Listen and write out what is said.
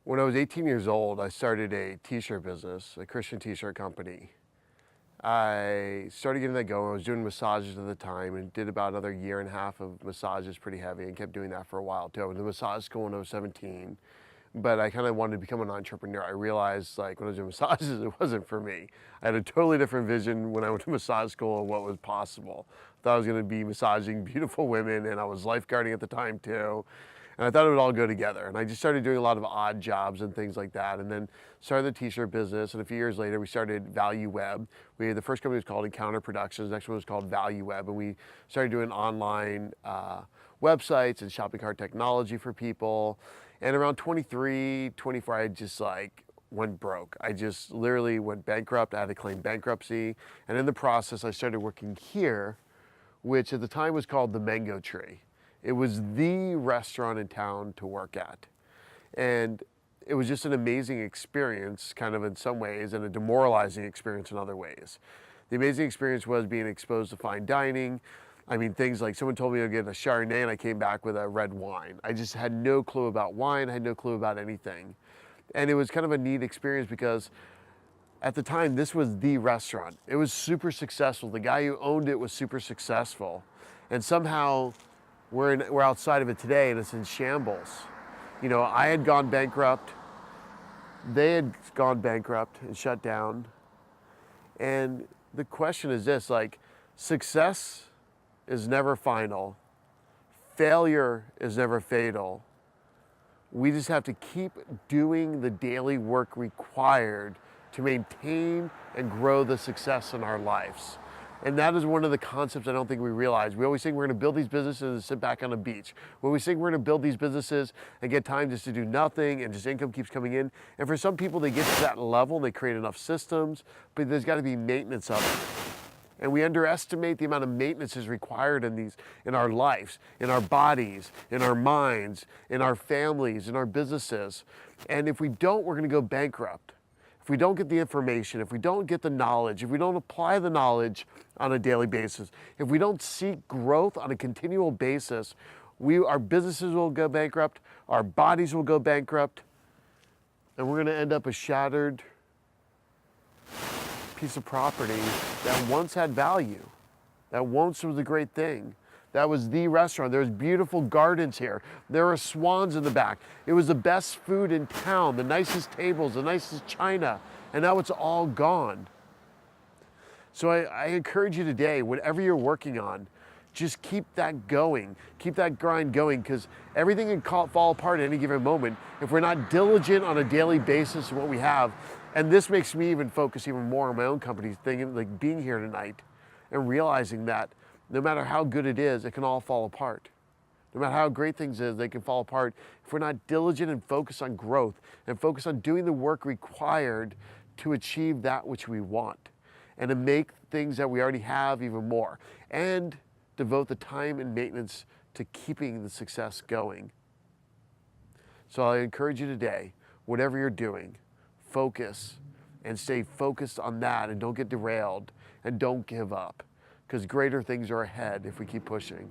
When I was 18 years old, I started a t-shirt business, a Christian t-shirt company. I started getting that going. I was doing massages at the time and did about another year and a half of massages, pretty heavy, and kept doing that for a while too. I went to massage school when I was 17, but I kind of wanted to become an entrepreneur. I realized like when I was doing massages, it wasn't for me. I had a totally different vision when I went to massage school of what was possible. I thought I was going to be massaging beautiful women, and I was lifeguarding at the time too. And I thought it would all go together. And I just started doing a lot of odd jobs and things like that. And then started the t-shirt business. And a few years later, we started Value Web. The first company was called Encounter Productions. The next one was called Value Web. And we started doing online websites and shopping cart technology for people. And around 23, 24, I just like went broke. I just literally went bankrupt. I had to claim bankruptcy. And in the process, I started working here, which at the time was called the Mango Tree. It was the restaurant in town to work at. And it was just an amazing experience, kind of in some ways, and a demoralizing experience in other ways. The amazing experience was being exposed to fine dining. I mean, things like someone told me to get a Chardonnay and I came back with a red wine. I just had no clue about wine, I had no clue about anything. And it was kind of a neat experience because at the time, this was the restaurant. It was super successful. The guy who owned it was super successful. And somehow, we're outside of it today and it's in shambles. You know, I had gone bankrupt, they had gone bankrupt and shut down. And the question is this, like, success is never final. Failure is never fatal. We just have to keep doing the daily work required to maintain and grow the success in our lives. And that is one of the concepts I don't think we realize. We always think we're gonna build these businesses and sit back on a beach. We always think we're gonna build these businesses and get time just to do nothing and just income keeps coming in. And for some people, they get to that level and they create enough systems, but there's gotta be maintenance of it. And we underestimate the amount of maintenance is required in our lives, in our bodies, in our minds, in our families, in our businesses. And if we don't, we're gonna go bankrupt. If we don't get the information, if we don't get the knowledge, if we don't apply the knowledge on a daily basis, if we don't seek growth on a continual basis, our businesses will go bankrupt, our bodies will go bankrupt, and we're gonna end up a shattered piece of property that once had value, that once was a great thing. That was the restaurant. There's beautiful gardens here. There are swans in the back. It was the best food in town, the nicest tables, the nicest china, and now it's all gone. So I encourage you today, whatever you're working on, just keep that going. Keep that grind going, because everything can fall apart at any given moment if we're not diligent on a daily basis in what we have. And this makes me even focus even more on my own company, thinking like being here tonight and realizing that no matter how good it is, it can all fall apart. No matter how great things is, they can fall apart if we're not diligent and focused on growth and focused on doing the work required to achieve that which we want and to make things that we already have even more and devote the time and maintenance to keeping the success going. So I encourage you today, whatever you're doing, focus and stay focused on that and don't get derailed and don't give up, because greater things are ahead if we keep pushing.